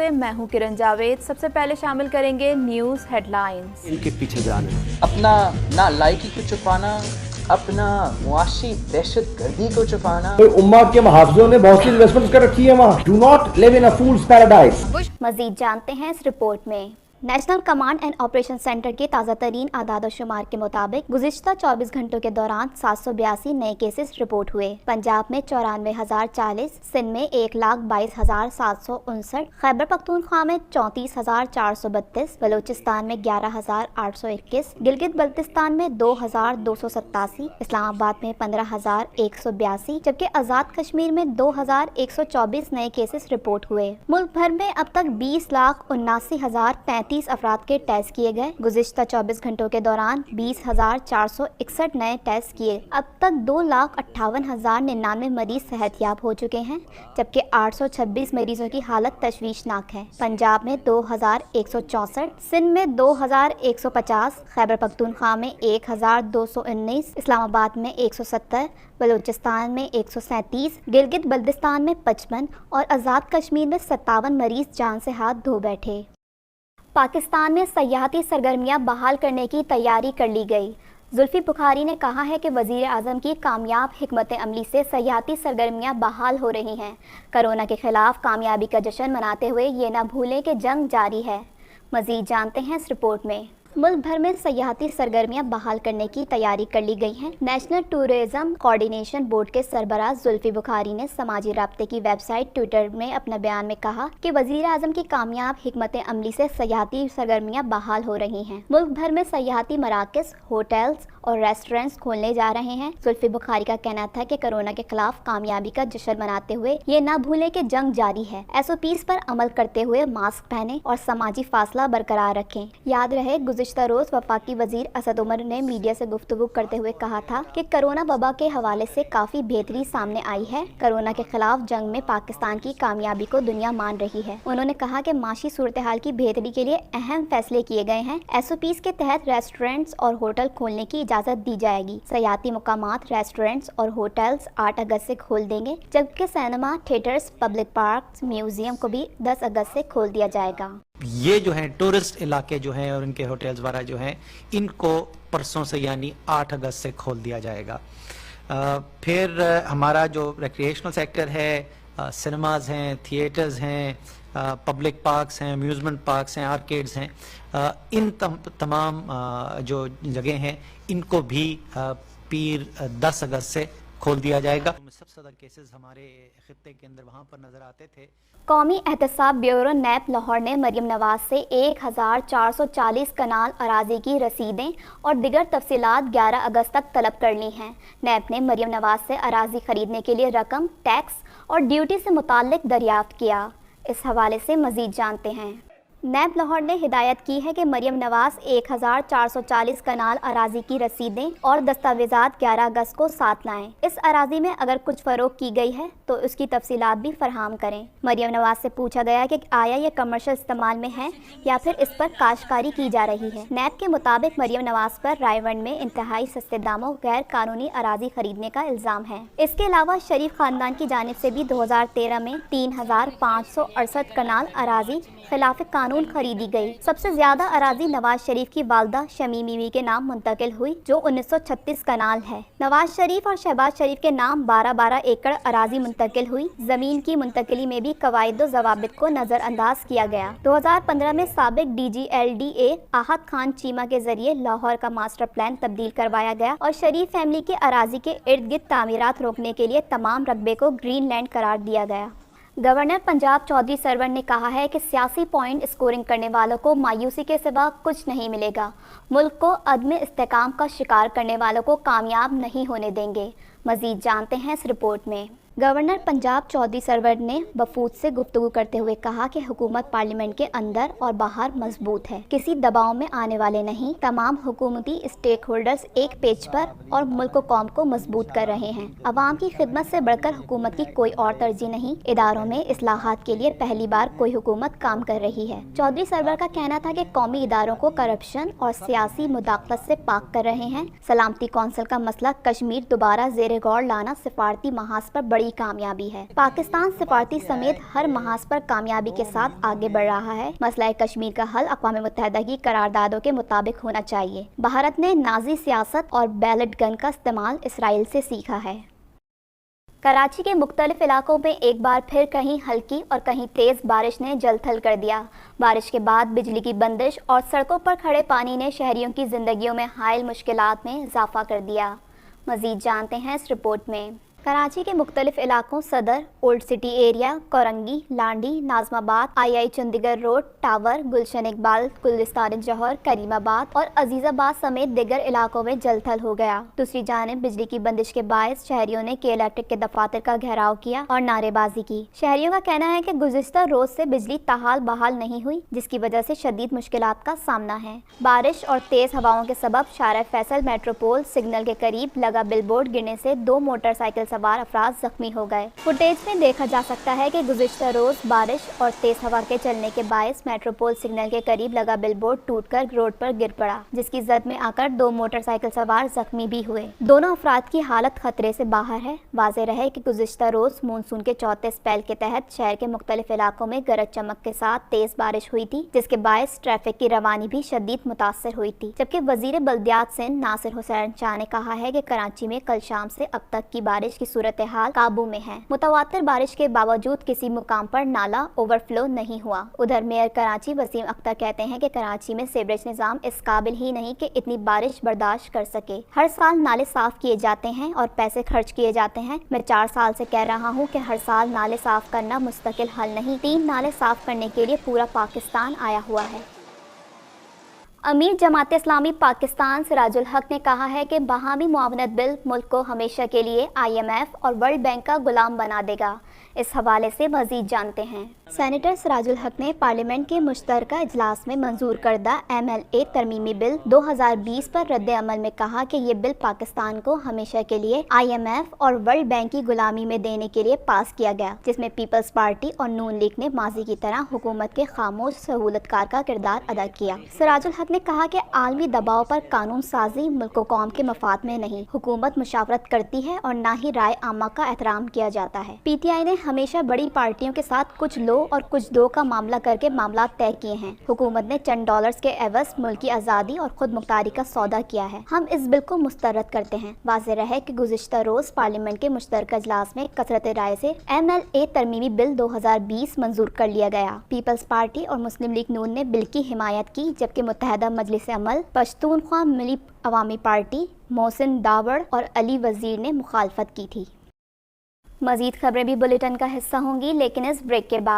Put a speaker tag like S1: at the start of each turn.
S1: से मैं हूं किरण जावेद। सबसे पहले शामिल करेंगे न्यूज़ हेडलाइंस।
S2: इनके पीछे जाना,
S3: अपना ना लायकी को छुपाना, अपना मुआशी दहशत गर्दी को छुपाना।
S4: उम्मा के मुहाफिजों ने बहुत सी इन्वेस्टमेंट कर रखी है वहाँ। Do not live in a fool's paradise.
S5: मजीद जानते हैं इस रिपोर्ट में। National command and operation centre के ताज़ा तरीन आदाद शुमार के मुताबिक गुज़िश्ता 24 घंटों के दौरान 782 नए केसेस रिपोर्ट हुए। पंजाब में 94,040, सिंध में 1,22,759, खैबर पख्तूनख्वा में 34,432, बलूचिस्तान में 11,821, गिलगित बल्तिस्तान में 2,287, इस्लामाबाद में 15,182, जबकि आज़ाद कश्मीर में 2,124 नए केसेस रिपोर्ट हुए। मुल्क भर में अब तक 20,79,035 अफराद के टेस्ट किए गए। गुज़िश्ता 24 घंटों के दौरान 20,461 नए टेस्ट किए। अब तक 2,58,099 मरीज सेहतयाब हो चुके हैं, जबकि 826 मरीजों की हालत तशवीशनाक है। पंजाब में 2,164, सिंध में 2,150, खैबर पख्तूनख्वा में 1,219, इस्लामाबाद में 170, बलूचिस्तान में 137, गिलगित बल्तिस्तान में 55 और आज़ाद कश्मीर में 57 मरीज जान से हाथ धो बैठे। पाकिस्तान में सयाहती सरगर्मियां बहाल करने की तैयारी कर ली गई। जुल्फी बुखारी ने कहा है कि वज़ीर आज़म की कामयाब हिकमत अमली से सयाहती सरगर्मियां बहाल हो रही हैं। कोरोना के खिलाफ कामयाबी का जश्न मनाते हुए ये ना भूलें कि जंग जारी है। मज़ीद जानते हैं इस रिपोर्ट में। मुल्क भर में सयाहती सरगर्मियां बहाल करने की तैयारी कर ली गई हैं। नेशनल टूरिज्म कोऑर्डिनेशन बोर्ड के सरबराह जुल्फी बुखारी ने समाजी राब्ते की वेबसाइट ट्विटर में अपने बयान में कहा कि वज़ीर आज़म की कामयाब हिकमत अमली से सयाहती सरगर्मियां बहाल हो रही हैं। मुल्क भर में सयाहती मराकज़, होटल्स और रेस्टोरेंट्स खोलने जा रहे हैं। जुल्फी बुखारी का कहना था कि कोरोना के खिलाफ कामयाबी का जश्न मनाते हुए ये ना भूलें कि जंग जारी है। SOPs पर अमल करते हुए मास्क पहने और समाजी फासला बरकरार रखें। याद रहे गुज़िश्ता रोज वफाकी वजीर असद उमर ने मीडिया से गुफ्तगू करते हुए कहा था कि कोरोना वबा के हवाले से काफ़ी बेहतरी सामने आई है। कोरोना के खिलाफ जंग में पाकिस्तान की कामयाबी को दुनिया मान रही है। उन्होंने कहा कि माशी सूरत हाल की बेहतरी के लिए अहम फैसले किए गए हैं। SOPs के तहत रेस्टोरेंट्स और होटल खोलने की इजाज़त दी जाएगी। सयाती मुकामात, रेस्टोरेंट्स और होटल्स 8 अगस्त से खोल देंगे, जबकि cinema, theatres, public parks, museum को भी 10 अगस्त से खोल दिया जाएगा।
S2: ये जो है टूरिस्ट इलाके जो हैं और इनके होटल्स वगैरह जो हैं, इनको परसों से यानी 8 अगस्त से खोल दिया जाएगा। फिर हमारा जो रिक्रिएशनल सेक्टर है, सिनेमाज हैं, थिएटर्स हैं, पब्लिक पार्क्स हैं, अम्यूज़मेंट पार्क्स हैं, आर्केड्स हैं, इन तमाम जो जगह हैं इनको भी पीर 10 अगस्त से खोल दिया जाएगा। सबसे ज़्यादा केसेस हमारे खित्ते के अंदर वहाँ पर नज़र आते थे।
S5: कौमी एहतसाब ब्यूरो नैप लाहौर ने मरियम नवाज से 1,440 कनाल अराजी की रसीदें और दिगर तफसीलात 11 अगस्त तक तलब कर ली हैं। नैप ने मरियम नवाज से अराजी खरीदने के लिए रकम, टैक्स और ड्यूटी से मुताल्लिक दरियाफ्त किया। इस हवाले से मज़ीद जानते हैं। नैब लाहौर ने हिदायत की है कि मरियम नवाज 1,440 कनाल अराजी की रसीदें और दस्तावेजात 11 अगस्त को साथ लाएं। इस अराजी में अगर कुछ फ़रोख्त की गई है तो उसकी तफसीलात भी फरहम करें। मरियम नवाज से पूछा गया कि आया ये कमर्शियल इस्तेमाल में है या फिर इस पर काश्तकारी की जा रही है। नैब के मुताबिक मरियम नवाज पर रायवंड में इंतहाई सस्ते दामों गैर कानूनी अराजी खरीदने का इल्ज़ाम है। इसके अलावा शरीफ खानदान की जानिब से भी 2013 में 3,568 कनाल अराजी खिलाफ कानून खरीदी गई। सबसे ज्यादा अराजी नवाज शरीफ की वालदा शमीम बीवी के नाम मुंतकिल हुई, जो 1936 कनाल है। नवाज शरीफ और शहबाज शरीफ के नाम 12-12 एकड़ अराजी मुंतकिल हुई। जमीन की मुंतकिली में भी कवायद व ज़वाबित को नजरअंदाज किया गया। 2015 में साबिक DGLDA आहत खान चीमा के जरिए लाहौर का मास्टर प्लान तब्दील करवाया गया और शरीफ फैमिली के अराजी के इर्द गिर्द तामीरात रोकने के लिए तमाम रकबे को ग्रीन लैंड करार दिया गया। गवर्नर पंजाब चौधरी सरवर ने कहा है कि सियासी पॉइंट स्कोरिंग करने वालों को मायूसी के सिवा कुछ नहीं मिलेगा। मुल्क को अदम इस्तेकाम का शिकार करने वालों को कामयाब नहीं होने देंगे। मज़ीद जानते हैं इस रिपोर्ट में। गवर्नर पंजाब चौधरी सरवर ने वफूद से गुफ्तगू करते हुए कहा कि हुकूमत पार्लियामेंट के अंदर और बाहर मजबूत है, किसी दबाव में आने वाले नहीं। तमाम हुकूमती स्टेक होल्डर्स एक पेज पर और मुल्क कौम को मजबूत कर रहे हैं। अवाम की खिदमत से बढ़कर हुकूमत की कोई और तरजीह नहीं। इदारों में इस्लाहात के लिए पहली बार कोई हुकूमत काम कर रही है। चौधरी सरवर का कहना था कि कौमी इदारों को करप्शन और सियासी मुदाखलत से पाक कर रहे हैं। सलामती कौंसिल का मसला कश्मीर दोबारा ज़ेरे गौर लाना सिफारती महाज पर बड़ी बड़ी कामयाबी है। पाकिस्तान सिफारती समेत हर महाज पर कामयाबी के साथ आगे बढ़ रहा है। मसला कश्मीर का हल अक़वाम मुत्तहिदा की करारदादों के मुताबिक होना चाहिए। भारत ने नाजी सियासत और बैलेट गन का इस्तेमाल इसराइल से सीखा है। कराची के मुख्तलिफ इलाकों में एक बार फिर कहीं हल्की और कहीं तेज़ बारिश ने जलथल कर दिया। बारिश के बाद बिजली की बंदिश और सड़कों पर खड़े पानी ने शहरियों की ज़िंदगियों में हायल मुश्किलात में इजाफा कर दिया। मज़ीद जानते हैं इस रिपोर्ट में। कराची के मुख्तलिफ इलाकों Saddar, old city area, Korangi, Landhi, Nazimabad, I Chundrigar road, tower, Gulshan Iqbal, Gulistan Jauhar, Karimabad और अजीज़ाबाद समेत दिगर इलाकों में जलथल हो गया। दूसरी जानिब बिजली की बंदिश के बायस शहरियों ने के इलेक्ट्रिक के दफातर का घेराव किया और नारेबाजी की। शहरियों का कहना है कि गुज़िश्ता रोज से बिजली ताहाल बहाल नहीं हुई, जिसकी वजह से शदीद मुश्किलात का सामना है। बारिश और तेज हवाओं के सबब शारा फैसल मेट्रोपोल सिग्नल के करीब लगा बिलबोर्ड गिरने से 2 मोटरसाइकिल सवार अफराद जख्मी हो गए। फुटेज में देखा जा सकता है कि गुज़िश्ता रोज बारिश और तेज हवा के चलने के बायस मेट्रोपोल सिग्नल के करीब लगा बिलबोर्ड टूटकर रोड पर गिर पड़ा, जिसकी जद में आकर 2 मोटरसाइकिल सवार जख्मी भी हुए। दोनों अफराद की हालत खतरे से बाहर है। वाज़ेह रहे कि गुज़िश्ता रोज मानसून के चौथे स्पेल के तहत शहर के मुख्तलिफ इलाकों में गरज चमक के साथ तेज बारिश हुई थी, जिसके बायस ट्रैफिक की रवानी भी शदीद मुतासर हुई थी। जबकि वजीर बल्दियात सिंध नासिर हुसैन शाह ने कहा है कि कराची में कल शाम से अब तक की बारिश की सूरत हाल काबू में है। मुतवातिर बारिश के बावजूद किसी मुकाम पर नाला ओवरफ्लो नहीं हुआ। उधर मेयर कराची वसीम अख्तर कहते हैं कि कराची में सीवरेज निज़ाम इस काबिल ही नहीं कि इतनी बारिश बर्दाश्त कर सके। हर साल नाले साफ किए जाते हैं और पैसे खर्च किए जाते हैं। मैं 4 साल से कह रहा हूँ कि हर साल नाले साफ करना मुस्तकिल हल नहीं। 3 नाले साफ करने के लिए पूरा पाकिस्तान आया हुआ है। अमीर जमात इस्लामी पाकिस्तान सिराजुल हक ने कहा है कि बाहमी मुआवनत बिल मुल्क को हमेशा के लिए IMF और वर्ल्ड बैंक का गुलाम बना देगा। इस हवाले से मज़ीद जानते हैं। सेनेटर सिराजुल हक ने पार्लियामेंट के मुश्तरका इजलास में मंजूर करदा MLA तरमीमी बिल 2020 पर रद्द अमल में कहा कि ये बिल पाकिस्तान को हमेशा के लिए IMF और वर्ल्ड बैंक की गुलामी में देने के लिए पास किया गया, जिसमें पीपल्स पार्टी और नून लीग ने माजी की तरह हुकूमत के खामोश सहूलतकार का किरदार अदा किया। सिराजुल हक ने कहा कि आलमी दबाव पर कानून साजी मुल्क कौम के मफाद में नहीं, हुकूमत मुशावरत करती है और ना ही राय आमा का एहतराम किया जाता है। PTI ने हमेशा बड़ी पार्टियों के साथ कुछ लो और कुछ दो का मामला करके मामला तय किए हैं। हुकूमत ने चंद डॉलर्स के एवज मुल्क की आज़ादी और खुद मुख्तारी का सौदा किया है। हम इस बिल को मुस्तरद करते हैं। वाज़ेह रहे कि गुज़िश्ता रोज पार्लियामेंट के मुश्तरका इजलास में कसरत राय से MLA तरमीमी बिल 2020 मंजूर कर लिया गया। पीपल्स पार्टी और मुस्लिम लीग नून ने बिल की हिमायत की, जबकि मुत्तहदा मजलिस अमल, पश्तूनख्वा मिली अवामी पार्टी, मोहसिन दावड़ और अली वजीर ने मुखालफत की थी। मज़ीद खबरें भी बुलेटिन का हिस्सा होंगी, लेकिन इस ब्रेक के बाद।